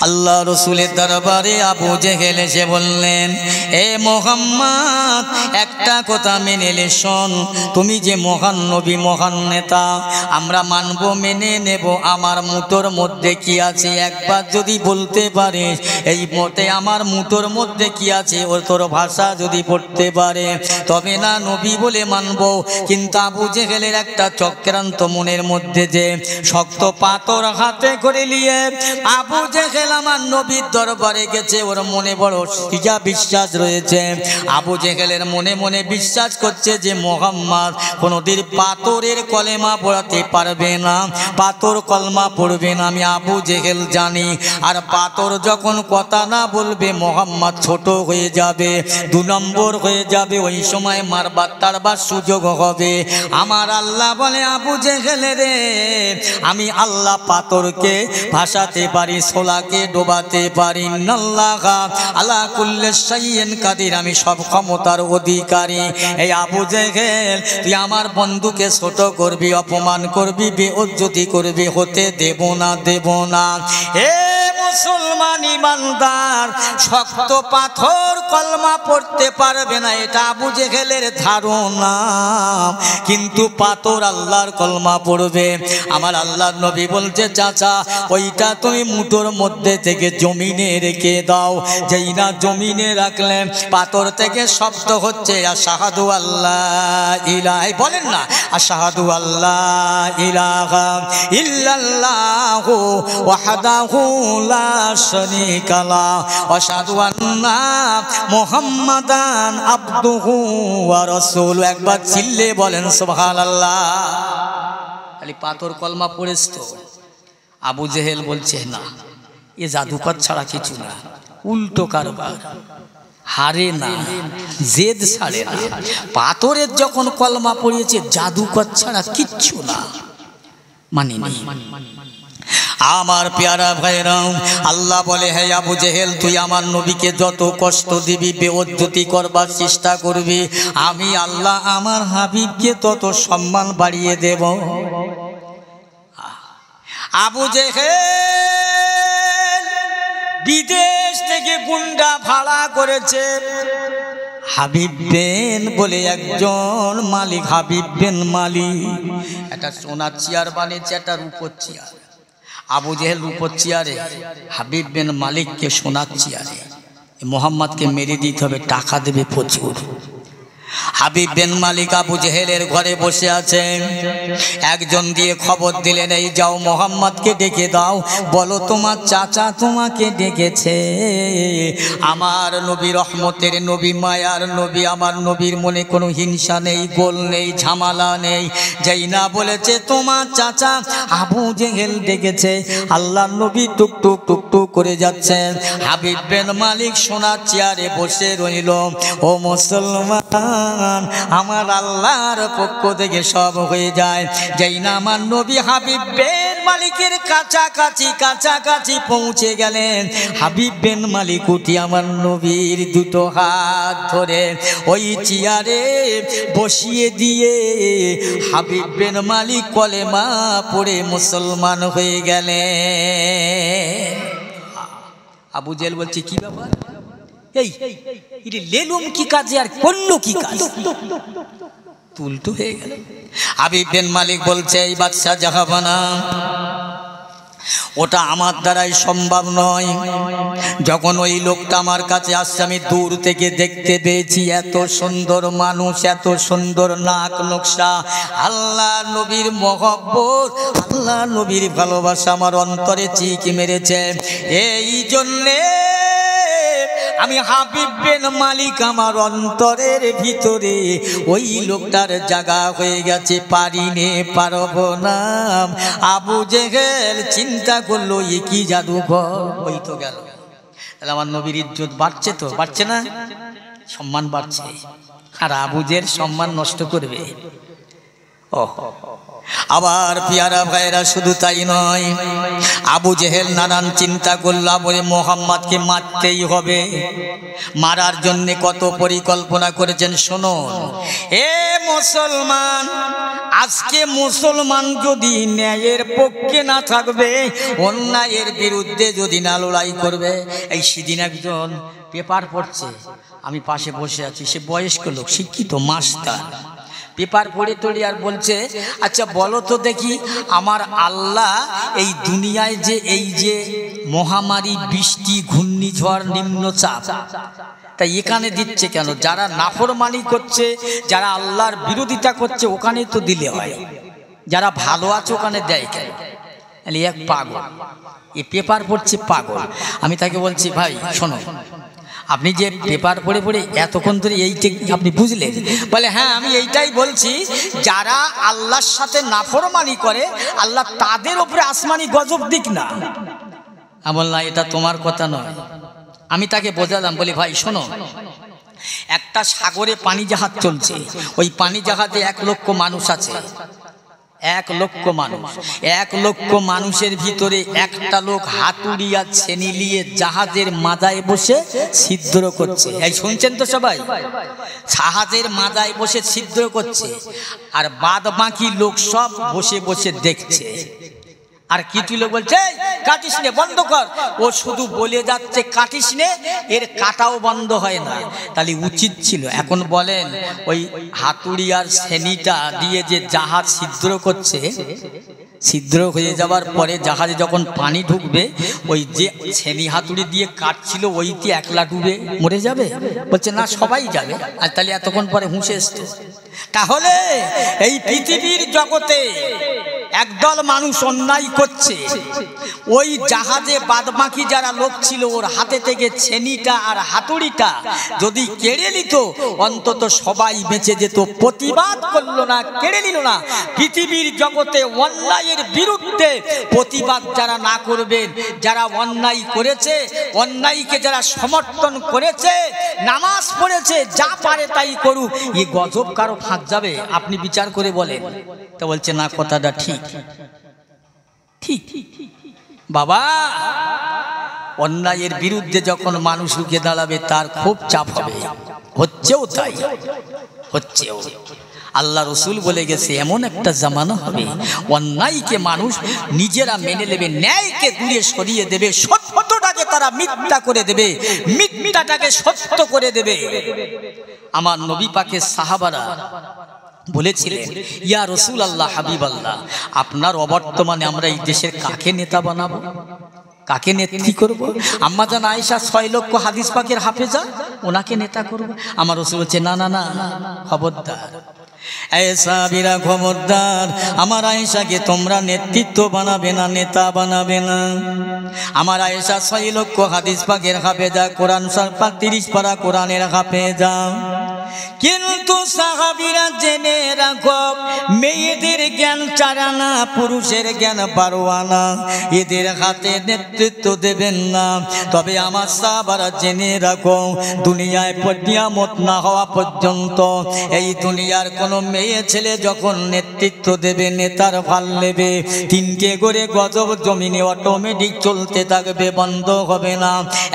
আল্লাহ রসুলের দরবারে আবু জেহেল এসে বললেন, এ মুহাম্মদ, একটা কথা মেনে নে, শোন, তুমি যে মহান নবী, মহান নেতা, আমরা মানব, মেনে নেব। আমার মুঠোর মধ্যে কি আছে একবার যদি বলতে পারিস, এই মতে আমার মুঠোর মধ্যে কি আছে ওর তোর ভাষা যদি পড়তে পারে, তবে না নবী বলে মানব। কিন্তু আবু জেহেলের একটা চক্রান্ত মনের মধ্যে, যে শক্ত পাথর হাতে করে নিয়ে আবু জেহেল আমার নবীর দরবারে গেছে। ওর মনে বড় সিজা বিশ্বাস রয়েছে। আবু জেহেলের মনে মনে বিশ্বাস করছে যে মুহাম্মদ কোনোদিন পাথরের কলেমা পড়াতে পারবে না, পাথর কলমা পড়বে না। আমি আবু জেহেল জানি, আর পাথর যখন কথা না বলবে মুহাম্মদ ছোট হয়ে যাবে, 2 নম্বর হয়ে যাবে, ওই সময় মারবার তারবার সুযোগ হবে। আমার আল্লাহ বলে, আবু জেহেল রে, আমি আল্লাহ পাথরকে ভাসাতে পারি, সোলাকে ডোবাতে পারি। আল্লাহ আলা কুল্লি শাইইন কাদির, আমি সব ক্ষমতার অধিকারী। এই আবু জেহেল, তুই আমার বন্ধুকে ছোট করবি, অপমান করবি, বেইজ্জতি করবি, হতে দেব না, দেব না। এ মুসলমান ইমানদার, শক্ত পাথর কলমা পড়তে পারবে না, এটা আবু জেহেলের ধারণা, কিন্তু পাথর আল্লাহর কলমা পড়বে। আমার আল্লাহর নবী বলছে, চাচা, ওইটা তুমি মুঠোর মধ্যে থেকে জমিনে রেখে দাও। যেই না জমিনে রাখলে পাথর থেকে শব্দ হচ্ছে আশহাদু আল্লাহ ইলাহা, বলেন না, আশহাদু আল্লাহ ইলাহা ইল্লাল্লাহু ওয়াহদাহু লা শারীকা লাহু ওয়া আশহাদু আন্না মুহাম্মাদান আবদুহু ওয়া রাসূলুহু। একবার চিল্লে বলেন সুবহানাল্লাহ। খালি পাথর কলমা পড়েছ তো? আবু জেহেল বলছে, না, এ জাদুকর ছাড়া কিছু না, উল্টো কারবার, হারে না, জেদ ছাড়ে না। পাথরের যখন কলমা পড়িয়েছে, জাদুকর ছাড়া কিচ্ছু না, মানি নেই। আমার পেয়ারা ভাইরাও, আল্লাহ বলে, হে আবু জেহেল, তুই আমার নবীকে যত কষ্ট দিবি, বেইজ্জতি করবার চেষ্টা করবি, আমি আল্লাহ আমার হাবিবকে তত সম্মান বাড়িয়ে দেব। আবু জেহেল বিদেশ থেকে গুন্ডা ভাড়া করেছে। হাবিব বিন বলে একজন মালিক, হাবিব বিন মালিক একটা সোনার চেয়ার বানিয়েছে, একটা রূপোর চেয়ার। আবু জেহেল রূপোর চেয়ারে, হাবিব বিন মালিককে সোনার চেয়ারে। মুহাম্মদকে মেরে দিতে হবে, টাকা দেবে প্রচুর। হাবিব বিন মালিক আবু জেহেলের ঘরে বসে আছেন। একজন দিয়ে খবর দিলেন, এই যাও মুহাম্মদকে ডেকে দাও, বলো তোমার চাচা তোমাকে ডেকেছে। আমার নবী রহমতের নবী, মায়ার নবী, আমার নবীর মনে কোনো হিংসা নেই, গোল নেই, ঝামেলা নেই। যেই না বলেছে তোমার চাচা আবু জেহেল ডেকেছে, আল্লাহ নবী টুকটুক টুকটুক করে যাচ্ছেন। হাবিব বিন মালিক সোনার চেয়ারে বসে রইল। ও মুসলমান, আমার আল্লাহর পক্ষ থেকে সব হয়ে যায়। যেই না আমার নবী হাবিব বিন মালিকের কাছাকাছি পৌঁছে গেলেন, হাবিব বিন মালিক উঠি আমার নবীর 2 হাত ধরে ওই চেয়ারে বসিয়ে দিয়ে হাবিব বিন মালিক কলেমা পড়ে মুসলমান হয়ে গেলেন। আবু জেহেল বলছে, কি ব্যাপার, এই লেলুম কি কাজে আর করলো কি কাজ? উল্টো হয়ে গেল। হাবিব বিন মালিক বলছে, এই বাদশা জাহাবানা, ওটা আমার দ্বারাই সম্ভব নয়। যখন ওই লোকটা আমার কাছে আসছে, আমি দূর থেকে দেখতে পেয়েছি, এত সুন্দর মানুষ, এত সুন্দর নাক নকশা, আল্লাহ নবীর মহব্বত, আল্লাহ নবীর ভালোবাসা আমার অন্তরে চিক মেরেছে। এই জন্যে আমি হাবিব বিন মালিক আমার অন্তরের ভিতরে ওই লোকটার জায়গা হয়ে গেছে, পারিনে, পারবো না। আবু জেহেল চিন্তা করলো, এ কি জাদুঘর, ওই তো গেল। তাহলে আমার নবীর ইজ্জত বাড়ছে তো, বাড়ছে না? সম্মান বাড়ছে। আর আবু জেহেল সম্মান নষ্ট করবে। ও আবার পিয়ারা ভাইরা শুধু তাই নয়, আবু জেহেল নানান চিন্তা করল বলে মোহাম্মদকে মারতেই হবে। মারার জন্য কত পরিকল্পনা করেছেন শুনুন। এ মুসলমান, আজকে মুসলমান যদি ন্যায়ের পক্ষে না থাকবে, অন্যায়ের বিরুদ্ধে যদি না লড়াই করবে। এই সেদিন একজন পেপার পড়ছে, আমি পাশে বসে আছি, সে বয়স্ক লোক, শিক্ষিত মাস্টার, পেপার পড়ে তোলে আর বলছে, আচ্ছা বলো তো দেখি, আমার আল্লাহ এই দুনিয়ায় যে এই যে মহামারী, বৃষ্টি, ঘূর্ণিঝড়, নিম্নচাপ, তাই এখানে দিচ্ছে কেন? যারা নাফরমানি করছে, যারা আল্লাহর বিরোধিতা করছে, ওখানে তো দিলে হয়, যারা ভালো আছে ওখানে দেয় কেন? এক পাগল, এ পেপার পড়ছে পাগল। আমি তাকে বলছি, ভাই শোনো, আপনি যে পেপার পড়ে পড়ে এতক্ষণ ধরে এইটা আপনি বুঝলেন? বলে হ্যাঁ, আমি এইটাই বলছি, যারা আল্লাহর সাথে নাফরমানি করে, আল্লাহ তাদের উপরে আসমানি গজব দিক না। আমি বললাম এটা তোমার কথা নয়। আমি তাকে বোঝালাম, বলি ভাই শোনো, একটা সাগরে পানি জাহাজ চলছে, ওই পানি জাহাজে 1 লক্ষ মানুষ আছে, 1 লক্ষ মানুষ। 1 লক্ষ মানুষের ভিতরে একটা লোক হাতুড়ি আর ছেনি নিয়ে জাহাজের মাথায় বসে ছিদ্র করছে। এই শুনছেন তো সবাই? জাহাজের মাথায় বসে ছিদ্র করছে, আর বাদ বাকি লোক সব বসে বসে দেখছে। আর কিছু লোক বলছে কাটিস নে, বন্ধ কর। ও শুধু বলে যাচ্ছে কাটিস নে, এর কাটাও বন্ধ হয় না। তাহলে উচিত ছিল, এখন বলেন, ওই হাতুড়ি আর ছেনিটা দিয়ে যে জাহাজ ছিদ্র করছে, ছিদ্র হয়ে যাওয়ার পরে জাহাজে যখন পানি ঢুকবে, ওই যে ছেনি হাতুড়ি দিয়ে কাটছিল ওইটি একলা ডুবে মরে যাবে? বলছে না, সবাই যাবে। আর তাহলে এতক্ষণ পরে হুঁশে এসছে। তাহলে এই পৃথিবীর জগতে একদল মানুষ অন্যায় করছে, ওই জাহাজে বাদবাকি যারা লোক ছিল, ওর হাতে থেকে ছেনিটা আর হাতুড়িটা যদি কেড়ে নিত, অন্তত সবাই বেঁচে যেত। প্রতিবাদ করলো না, কেড়ে নিল না। পৃথিবীর জগতে অন্যায়ের বিরুদ্ধে প্রতিবাদ যারা না করবেন, যারা অন্যায় করেছে, অন্যায়কে যারা সমর্থন করেছে, নামাজ পড়েছে, যা পারে তাই করুক, এই গজব কারো ফাঁক যাবে? আপনি বিচার করে বলেন। তো বলছে না, কথাটা ঠিক ঠিক বাবা। অন্যায়ের বিরুদ্ধে যখন মানুষ রুখে দাঁড়াবে, তার খুব চাপ হবে, হচ্ছেও তাই, হচ্ছেও। আল্লাহ রসুল বলে গেছে, এমন একটা জামানা হবে, অন্যায়কে মানুষ নিজেরা মেনে নেবে, ন্যায়কে দূরে সরিয়ে দেবে, সত্যটাকে তারা মিথ্যা করে দেবে, মিথ্যাটাকে সত্য করে দেবে। আমার নবী পাকের সাহাবারা বলেছিলেন, ইয়া রসুল আল্লাহ, হাবিব আল্লাহ, আপনার অবর্তমানে আমরা এই দেশের কাকে নেতা বানাবো, কাকে নেত্রী করব? আম্মা জান আয়েশা 6 লক্ষ হাদিস পাকের হাফেজা, ওনাকে নেতা করব? আমার রসুল বলছে না না না, খবরদার, সাহাবীরা খবরদার, আমার আয়েশাকে তোমরা নেতৃত্ব বানাবে না, নেতা বানাবে না। আমার আয়েশা 6 লক্ষ হাদিস পাকের হাফেজা, কোরআন 30 পারা কোরআনের হাফেজা। কিন্তু সাহাবীরা জেনে রাখো, মেয়েদের জ্ঞান 4 আনা, পুরুষের জ্ঞান 12 আনা, এদের হাতে নেতৃত্ব দেবেন না। তবে আমার সাহাবারা জেনে রাখো, দুনিয়ায় কিয়ামত না হওয়া পর্যন্ত এই দুনিয়ার কোনো মেয়ে ছেলে যখন নেতৃত্ব দেবে, নেতার ভাল নেবে, 3টে করে গজব জমিনে অটোমেটিক চলতে থাকবে, বন্ধ হবে না।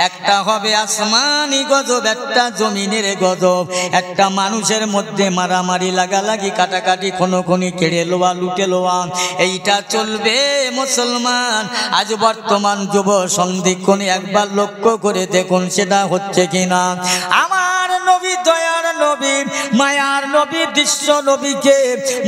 একটা হবে আসমানি গজব, একটা জমিনের গজব। একটা মানুষের মধ্যে মারামারি, লাগালাগি, কাটাকাটি, খুনোখুনি, কেড়ে লোয়া, লুটে লোয়া, এইটা চলবে মুসলমান। আজ বর্তমান যুব সন্ধিক্ষণে একবার লক্ষ্য করে দেখুন সেটা হচ্ছে কিনা। আমার নবী, দয়ার নবী, মায়ার নবী, দৃশ্য নবীকে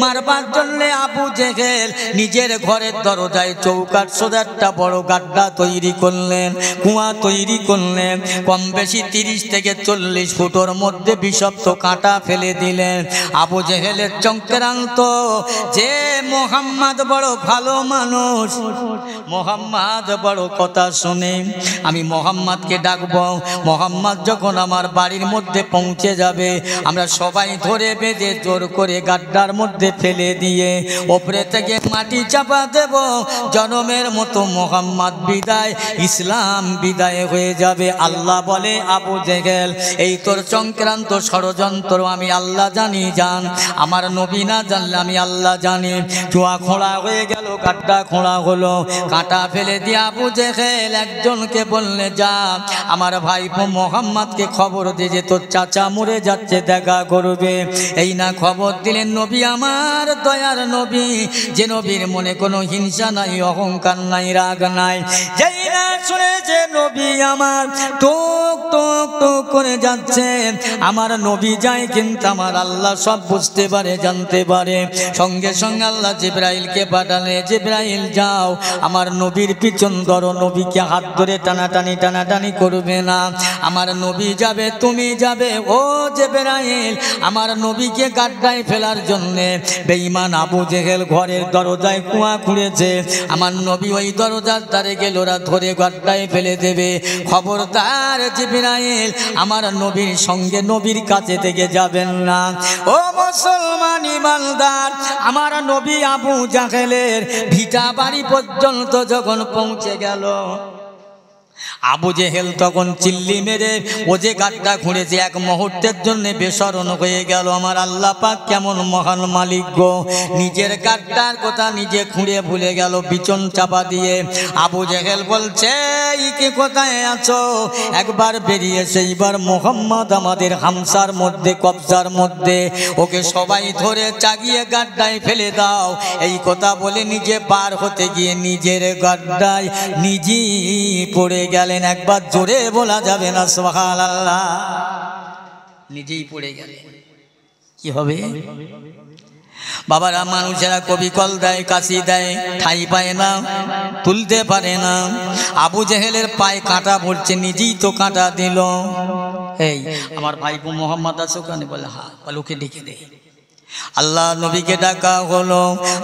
মারবার জন্য আবু জেহেল নিজের ঘরের দরজায় চৌকাঠ সোজা একটা বড় গাড্ডা তৈরি করলেন, কুয়া তৈরি করলেন। কম বেশি 30 থেকে 40 ফুটের মধ্যে বিষাক্ত কাঁটা ফেলে দিলেন। আবু জেহেলের চক্রান্ত যে মোহাম্মদ বড় ভালো মানুষ, মোহাম্মদ বড় কথা শুনে, আমি মোহাম্মদকে ডাকবো, মোহাম্মদ যখন আমার বাড়ির মধ্যে পৌঁছে যাবে, আমরা সবাই ধরে বেঁধে জোর করে গাড্ডার মধ্যে ফেলে দিয়ে ওপরে থেকে মাটি চাপা দেব। জনমের মতো মোহাম্মদ বিদায়, ইসলাম বিদায় হয়ে যাবে। আল্লাহ বলে, আবু জেহেল এই তোর চক্রান্ত ষড়যন্ত্র আমি আল্লাহ জানি, জান আমার নবী না জানলে আমি আল্লাহ জানি। চুয়া খোঁড়া হয়ে গেল, গাড্ডা খোঁড়া হলো, কাঁটা ফেলে দিয়ে আবু জেহেল একজনকে বললে, যা আমার ভাইপো মোহাম্মদকে খবর দে যে তোর চাচা মরে যাচ্ছে, দেখা করবে। এই না খবর দিলেন নবী, আমার দয়ার নবী, যে নবীর মনে কোনো হিংসা নাই, অহংকার নাই, রাগ নাই। যেই না শুনে যে নবী আমার টুক টুক টুক করে যাচ্ছে, আমার নবী যায় কিন্তু আমার আল্লাহ সব বুঝতে পারে, জানতে পারে। সঙ্গে সঙ্গে আল্লাহ জিবরাইলকে পাঠালে, জিবরাইল যাও আমার নবীর পিছন ধরো, নবীকে হাত ধরে টানাটানি টানাটানি করবে না, আমার নবী যাবে, তুমি যাবে। ও জিবরাইল, আমার নবীকে গাড্ডায় ফেলার জন্যে বেঈমান আবু জেহেল ঘরের দরজায় কুয়া খুঁড়েছে, আমার নবী ওই দরজার ধারে গেল, ওরা ধরে গাড্ডায় ফেলে দেবে। খবরদার জিবরাইল আমার নবীর সঙ্গে নবীর কাছে থেকে যাবেন না। ও মুসলমান ইমানদার, আমার নবী আবু জেহেলের ভিটা বাড়ি পর্যন্ত যখন পৌঁছে গেল, আবু জেহেল তখন চিল্লি মেরে ও যে গাড্ডা খুঁড়েছে এক মুহূর্তের জন্য বেসরণ হয়ে গেল। আমার আল্লাহ পাক কেমন মহান মালিক গো, নিজের গাড্ডার কথা নিজে খুঁড়ে ভুলে গেল বিছন চাপা দিয়ে। আবু জেহেল বলছে, ইকে কোথায় আছো, একবার বেরিয়েছে, এইবার মোহাম্মদ আমাদের হামসার মধ্যে, কবজার মধ্যে, ওকে সবাই ধরে চাগিয়ে গাড্ডায় ফেলে দাও। এই কথা বলে নিজে পার হতে গিয়ে নিজের গাড্ডায় নিজেই পড়ে গেলেন। একবার জোরে বলা যাবে না সুবহানাল্লাহ? নিজেই পড়ে গেলেন, কি হবে? বাবারা, মানুষেরা কবি কল দেয়, কাশি দেয়, ঠাই পায় না, তুলতে পারে না। আবু জেহেলের পায়ে কাঁটা পড়ছে, নিজেই তো কাঁটা দিল। এই আমার ভাইপো মোহাম্মদ আছে ওখানে, বলে হ্যাঁ, ওকে ডেকে দে। আল্লাহ নবীকে ডাকা হলো,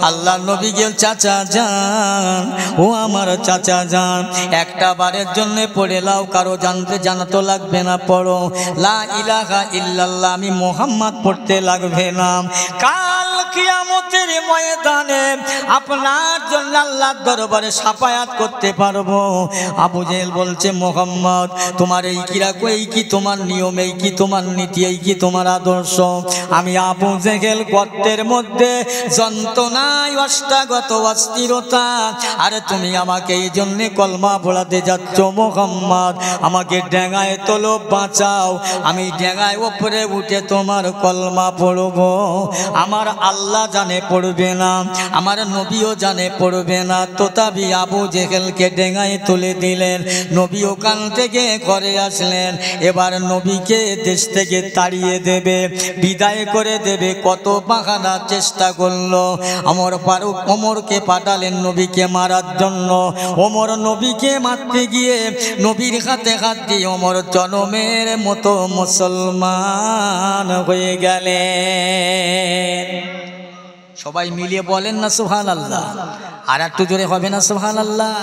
আল্লাহ নবী গেল, চাচা যান, ও আমার চাচা যান, একটা বারের জন্য পড়ে লাও, কারো জানতে জানাতো লাগবে না, পড়ো লা ইলাহা ইল্লাল্লাহ, আমি মোহাম্মদ পড়তে লাগবে না। কাল কিয়ামতের ময়দানে আপনার জন্য আল্লাহর দরবারে সাফায়াত করতে পারবো। আবু জেহেল বলছে, মোহাম্মদ তোমার এই কিরাকো, এই কি তোমার নিয়ম, এই কি তোমার নীতি, এই কি তোমার আদর্শ? আমি আবু জেহেল গর্তের মধ্যে যন্ত্রণায় অষ্টাগত অস্থিরতা, আরে তুমি আমাকে এই জন্যে কলমা পড়াতে যাচ্ছ, মোহাম্মদ আমাকে ডেঙায় তোলো, বাঁচাও, আমি ডেঙায় ওপরে উঠে তোমার কলমা পড়বো। আমার আল্লাহ জানে পড়বে না, আমার নবীও জানে পড়বে না, তথাপি আবু জেহেলকে ডেঙায় তুলে দিলেন। নবী ওখান থেকে ঘরে আসলেন। এবার নবীকে দেশ থেকে তাড়িয়ে দেবে, বিদায় করে দেবে। কত বাহানা চেষ্টা করলো। ওমর ফারুক ওমরকে পাঠালেন নবীকে মারার জন্য। ওমর নবীকে মারতে গিয়ে নবীর হাতে হাত দিয়ে ওমর জনমের মতো মুসলমান হয়ে গেলেন। সবাই মিলিয়ে বলেন না সুবহানাল্লাহ? আর একটু জোরে হবে না সুবহানাল্লাহ?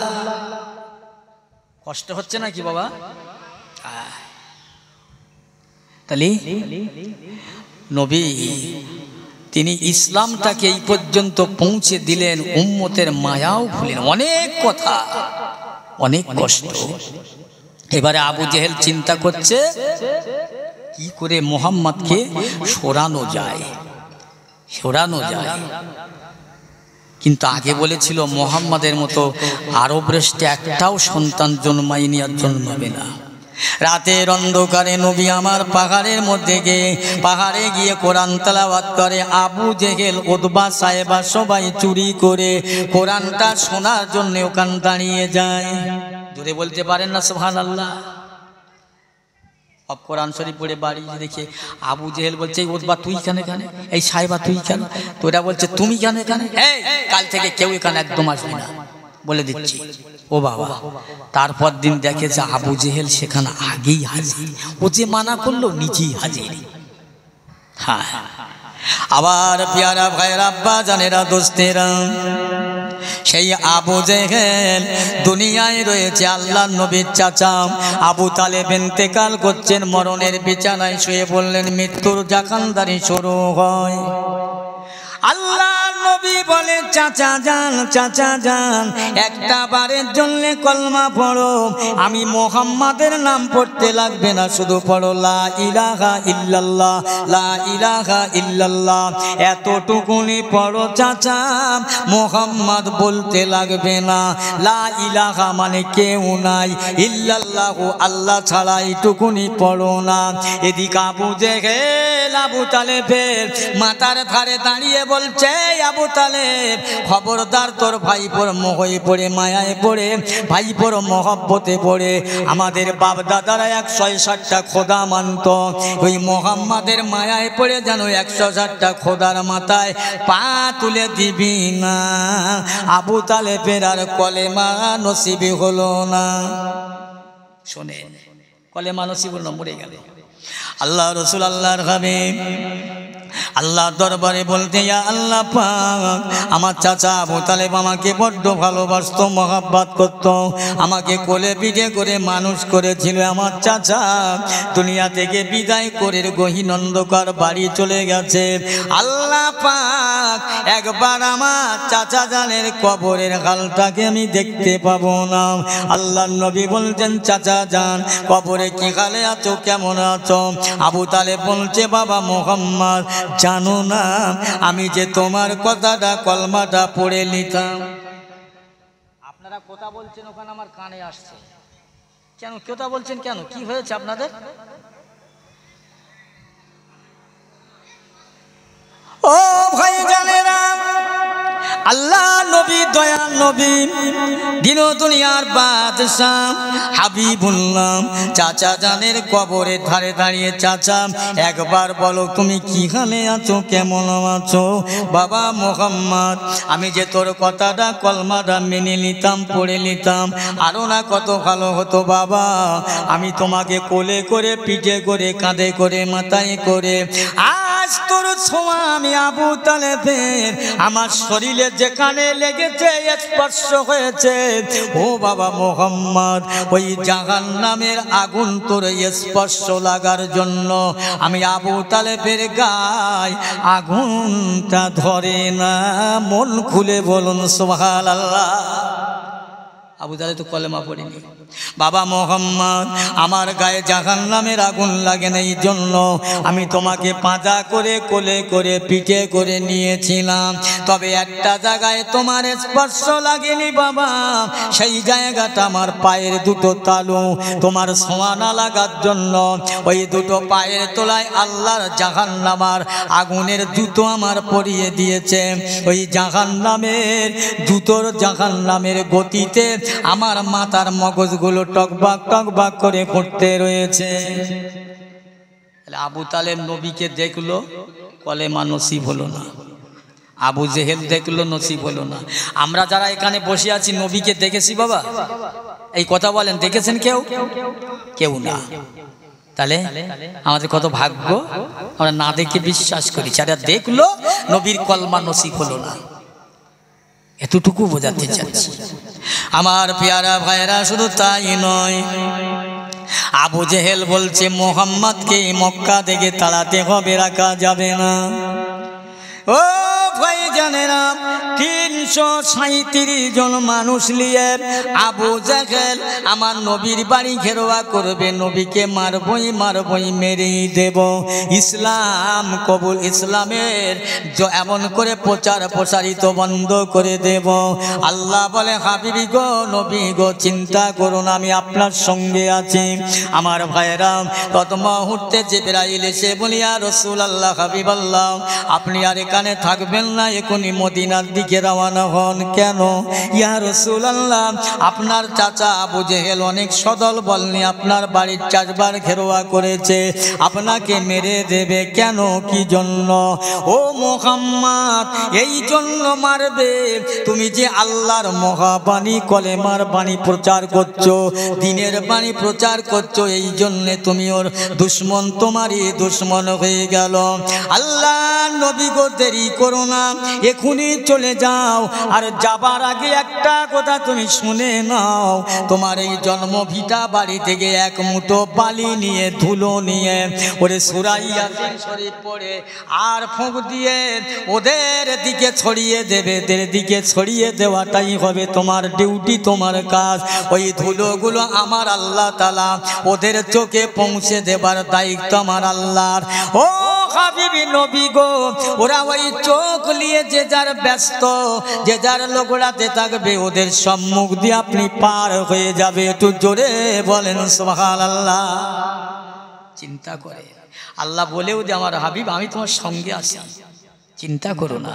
কষ্ট হচ্ছে নাকি বাবা? তাহলে নবী তিনি ইসলামটাকে এই পর্যন্ত পৌঁছে দিলেন, উম্মতের মায়াও ভুলেন। অনেক কথা, অনেক কষ্ট। এবারে আবু জেহেল চিন্তা করছে কি করে মুহাম্মদকে সরানো যায়, সরানো যায়। কিন্তু আগে বলেছিল মুহাম্মাদের মতো আরব রাষ্ট্রে একটাও সন্তান জন্মায়নি আর জন্মাবে না। রাতের অন্ধকারে নবী আমার পাহাড়ের মধ্যে পাহাড়ে গিয়ে কোরআন তেলাওয়াত করে। আবু জেহেল, উতবা, সাহেবা সবাই চুরি করে কোরআনটা শোনার জন্য ওখান দাঁড়িয়ে যায়। জোরে বলতে পারেন না সুবহানাল্লাহ? अब कुरान शरीफ पढ़े बाड़ी देखे आबू जेहेल बोलছে উতবা তুই কেন এখানে, এই সাহেবা তুই কেন, তো এরা বলছে তুমি কেন এখানে, এই কাল থেকে কেউ এখানে একদম আসবে না বলে দিচ্ছি। ও বাবা, তারপর দিন দেখে যে আবু জেহেল সেখানে আগেই হাজির, ও যে মানা করলো নিজেই হাজির। হ্যাঁ, আবার প্যারা ভাইয়ের আব্বা জানেরা দোস্তেরা, সেই আবু জেহেল দুনিয়ায় রয়েছে আল্লাহর নবীর চাচা আবু তালেব ইন্তেকাল করছেন, মরণের বিছানায় শুয়ে বললেন মৃত্যুর জাকানদারি শুরু হয়। আল্লাহ নবী বলে চাচা যান একটা বারের জন্য কলমা পড়ো, আমি মুহাম্মাদের নাম পড়তে লাগবে না, শুধু পড়ো লা ইলাহা ইল্লাল্লাহ লা ইলাহা ইল্লাল্লাহ, এতটুকুনি পড়ো চাচা, মুহাম্মদ বলতে লাগবে না। লা ইলাহা মানে কেউ নাই, ইল্লাল্লাহ আল্লাহ ছাড়া, এইটুকুনি পড়ো না। এদিকে আবু জেহেল আবু তালেবের মাথার ধারে দাঁড়িয়ে বলছে আবু তালেব খবরদার, তোর ভাইপোর মোহে পড়ে মায়ায় পড়ে ভাইপোর মহব্বতে পড়ে আমাদের বাপ দাদারা 160টা খোদা মানত, ওই মোহাম্মদের মায়ায় পড়ে যেন 160টা খোদার মাথায় পা তুলে দিবি না। আবু তালেবের আর কলেমা নসিবি হলো না। শোনেন, কলেমা নসিব হলো, মরে গেল। আল্লাহ রসুল আল্লাহর হাবিব আল্লাহ দরবারে বলতে, ইয়া আল্লাহ পাক, আমার চাচা আবু তালেব আমাকে বড্ড ভালোবাসতো, মহব্বত করত, আমাকে কোলে পিঠে করে মানুষ করেছিল। আমার চাচা দুনিয়া থেকে বিদায় করে গহীন অন্ধকার বাড়ি চলে গেছে। আল্লাহ পাক একবার আমার চাচা জানের কবরের হালটাকে আমি দেখতে পাবো না। আল্লাহ নবী বলছেন, চাচা জান কবরে কি হালে আছো, কেমন আছো? আবু তালেব বলছে, বাবা মুহাম্মদ জানো না আমি যে তোমার কথাটা কলমাটা পড়ে নিতাম। আপনারা কথা বলছেন ওখানে আমার কানে আসছে কেন? কথা বলছেন কেন? কি হয়েছে আপনাদের? ও ভাই জানেরা, আল্লাহ নবী দয়াল নবী দিন দুনিয়ার বাদশাহ হাবিবুল্লাহ চাচা জানের কবরের ধারে দাঁড়িয়ে, চাচা একবার বলো তুমি কি হালে আছো, কেমন আছো? বাবা মুহাম্মদ, আমি যে তোর কথাটা কলমাটা মেনে নিতাম, পড়ে নিতাম, আরো না কত ভালো হতো বাবা। আমি তোমাকে কোলে করে পিঠে করে কাঁধে করে মাথায় করে আজ তোর ছোঁয়া আমি আবু তালেবের আমার শরীরে যেখানে লেগেছে, স্পর্শ হয়েছে, ও বাবা মুহাম্মদ, ওই জাহান্নামের আগুন তোর স্পর্শ লাগার জন্য আমি আবু তালেবের গায়ে আগুনটা ধরে না। মন খুলে বলুন সুবহানাল্লাহ। আবু তালেব তো কলেমা পড়েনি। বাবা মুহাম্মদ, আমার গায়ে জাহান্নামের আগুন লাগে না, এই জন্য আমি তোমাকে পাঁজা করে কোলে করে পিঠে করে নিয়েছিলাম, তবে একটা জায়গায় তোমার স্পর্শ লাগেনি বাবা, সেই জায়গাটা আমার পায়ের দুটো তালু তোমার ছোঁয়া না লাগার জন্য ওই দুটো পায়ের তলায় আল্লাহর জাহান্নামার আগুনের জুতো আমার পরিয়ে দিয়েছে। ওই জাহান্নামের জুতোর জাহান্নামের গতিতে আমার মাথার মগজগুলো টকবাক টকবাক করে ফুটতে রয়েছে। আবু তালেব নবীকে দেখলো, কলেমা নসিব হলো না। আবু জেহেল দেখলো, নসিব হলো না। আমরা যারা এখানে বসে আছি নবীকে দেখেছি বাবা? এই কথা বলেন, দেখেছেন কেউ? কেউ না। তাহলে আমাদের কত ভাগ্য, আমরা না দেখে বিশ্বাস করি। যারা দেখলো নবীর কলমা নসিব হলো না, এতটুকু বোঝাতে চাচ্ছি। আমার পেয়ারা ভাইরা, শুধু তাই নয়, আবু জেহেল বলছে মুহাম্মদকে মক্কা থেকে তাড়াতে হবে, রাখা যাবে না। ও ভাই জানেরা, 337 জন মানুষ নিয়ে আবু জেহেল আমার নবীর বাড়ি ঘেরোয়া করবে, নবীকে মারবই মারবই, মেরেই দেব। ইসলাম কবুল, ইসলামের এমন করে প্রচার প্রসারিত বন্ধ করে দেব। আল্লাহ বলে, হাবিবি গো, নবী গো, চিন্তা করুন, আমি আপনার সঙ্গে আছি। আমার ভাইরা, তত মুহূর্তে জিবরাইল এসে বলি, ইয়া রাসূলুল্লাহ, হাবিবাল্লাহ, আপনি আর এখানে থাকবেন না, এখনই মদিনার দিকে রওনা হন। কেন? ইয়া রাসূলুল্লাহ, আপনার চাচা আবু জেহেল অনেক সদল বল নিয়ে আপনার বাড়ির চারবার ঘেরোয়া করেছে, আপনাকে মেরে দেবে। কেন? কি জন্য? ও মুহাম্মদ, এই জন্য মারবে, তুমি যে আল্লাহর মহাবাণী কলেমার বাণী প্রচার করছো, দিনের বাণী প্রচার করছো, এই জন্য তুমি ওর দুশ্মন, তোমারই দুশ্মন হয়ে গেল। আল্লাহ নবী গো, দেরি করো না, এখনই চলে যাও, আর যাবার আগে একটা কথা তুমি শুনে নাও, তোমার এই জন্মভিটা বাড়ি থেকে এক মুঠো বালি নিয়ে ধুলো নিয়ে ওরে সূরা ইয়াসিন শরীফ পড়ে আর ফুঁক দিয়ে ওদের দিকে ছড়িয়ে দেবে। ওদের দিকে ছড়িয়ে দেওয়াটাই হবে তোমার ডিউটি, তোমার কাজ। ওই ধুলোগুলো আমার আল্লাহ তাআলা ওদের চোখে পৌঁছে দেবার দায়িত্ব আমার আল্লাহর। ও হাবিবি নবী গো, ওরা ওই চোখ নিয়ে যে যার ব্যস্ত, যে যার লোকড়াতে থাকবে, ওদের সম্মুখ দিয়ে আপনি পার হয়ে যাবে। একটু জোরে বলেন সুবহানাল্লাহ। চিন্তা করে আল্লাহ বলেও যে আমার হাবিব আমি তোমার সঙ্গে আছি, চিন্তা করো না।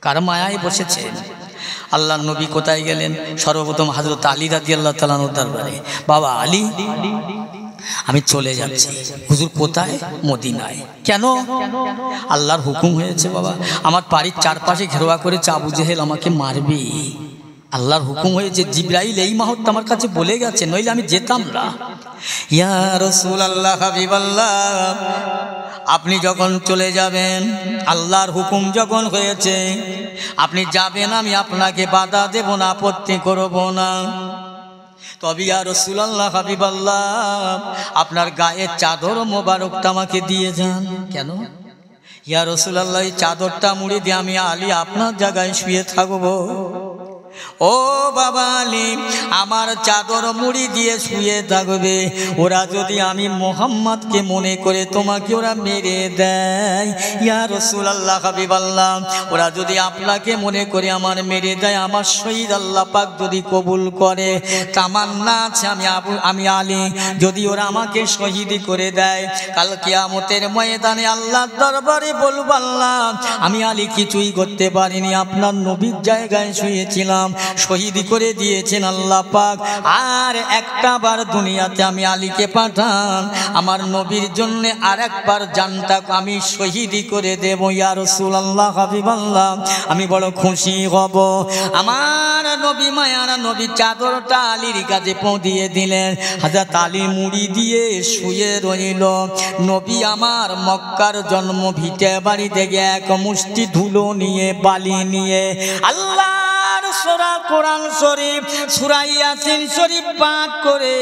কার মায়ায় বসেছেন? আল্লাহ নবী কোথায় গেলেন? সর্বপ্রথম হযরত আলী রাদিয়াল্লাহু তাআলা আনহুর দরবারে। বাবা আলী, আমি চলে যাচ্ছি। হুজুর কোথায়? মদিনায়। কেন? আল্লাহর হুকুম হয়েছে বাবা, আমার বাড়ির চারপাশে ঘেরোয়া করেছে, আবু জেহেল আমাকে মারবে। আল্লাহর হুকুম হয়েছে, জিবরাইল এই মুহূর্তে আমার কাছে বলে গেছে, নইলে আমি যেতাম না। ইয়া রাসূলুল্লাহ, হাবিবাল্লাহ, আপনি যখন চলে যাবেন, আল্লাহর হুকুম যখন হয়েছে আপনি যাবেন, আমি আপনাকে বাধা দেব না, আপত্তি করব না। তবে ইয়া রাসূলুল্লাহ, হাবিবাল্লাহ, আপনার গায়ের চাদর মোবারকটা আমাকে দিয়ে যান। কেন? ইয়া রাসূলুল্লাহ, এই চাদরটা মুড়ি দিয়ে আমি আলী আপনার জায়গায় শুয়ে থাকবো। ও বাবা আলী, আমার চাদর মুড়ি দিয়ে শুয়ে থাকবে। ওরা যদি আমি মুহাম্মদকে মনে করে তোমাকে ওরা মেরে দেয়, ইয়া রাসূলুল্লাহ, হাবিবাল্লাহ, ওরা যদি আপনাকে মনে করে আমার মেরে দেয়, আমার শহীদ আল্লাহ পাক যদি কবুল করে, তামান্না আছে আমি আলী যদি ওরা আমাকে শহীদ করে দেয়, কাল কিয়ামতের ময়দানে আল্লাহর দরবারে বলবো, আল্লাহ আমি আলী কিছুই করতে পারিনি, আপনার নবীর জায়গায় শুয়েছিলাম, শহীদ করে দিয়েছেন আল্লাহ পাক। আর একটা বার দুনিয়াতে আমি আলীকে পাঠান, আমার নবীর জন্য আর একবার জানটা আমি শহীদ করে দেব। ইয়া রাসূলুল্লাহ, হাবিবাল্লাহ, আমি বড় খুশি হব। আমার নবী মায়ার নবী চাদরটা আলীর কাছে পৌঁছিয়ে দিলেন। হযরত আলী মুড়ি দিয়ে শুয়ে রইল। নবী আমার মক্কার জন্ম ভিটে বাড়ি থেকে এক মুষ্টি ধুলো নিয়ে, বালি নিয়ে আল্লাহর সূরা কোরআন শরীফ সূরা ইয়াসিন শরীফ পাঠ করে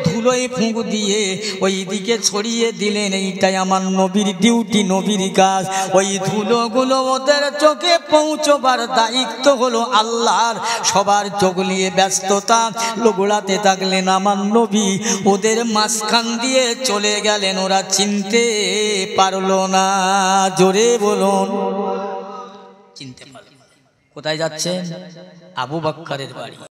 ধুলোয় ফুঁক দিয়ে ওই দিকে ছড়িয়ে দিলেন। এইটাই আমার নবীর ডিউটি, নবীর কাজ। ওই ধুলোগুলো ওদের চোখে পৌঁছবার দায়িত্ব হলো আল্লাহর। সবার চোখ নিয়ে ব্যস্ততা, লোগোড়াতে থাকলেন আমার নবী, ওদের মাঝখান দিয়ে চলে গেলেন, ওরা চিনতে পারলো না। জোরে বলুন, চিনতে পারলো না। কোথায় যাচ্ছে? আবু বকরের বাড়ি।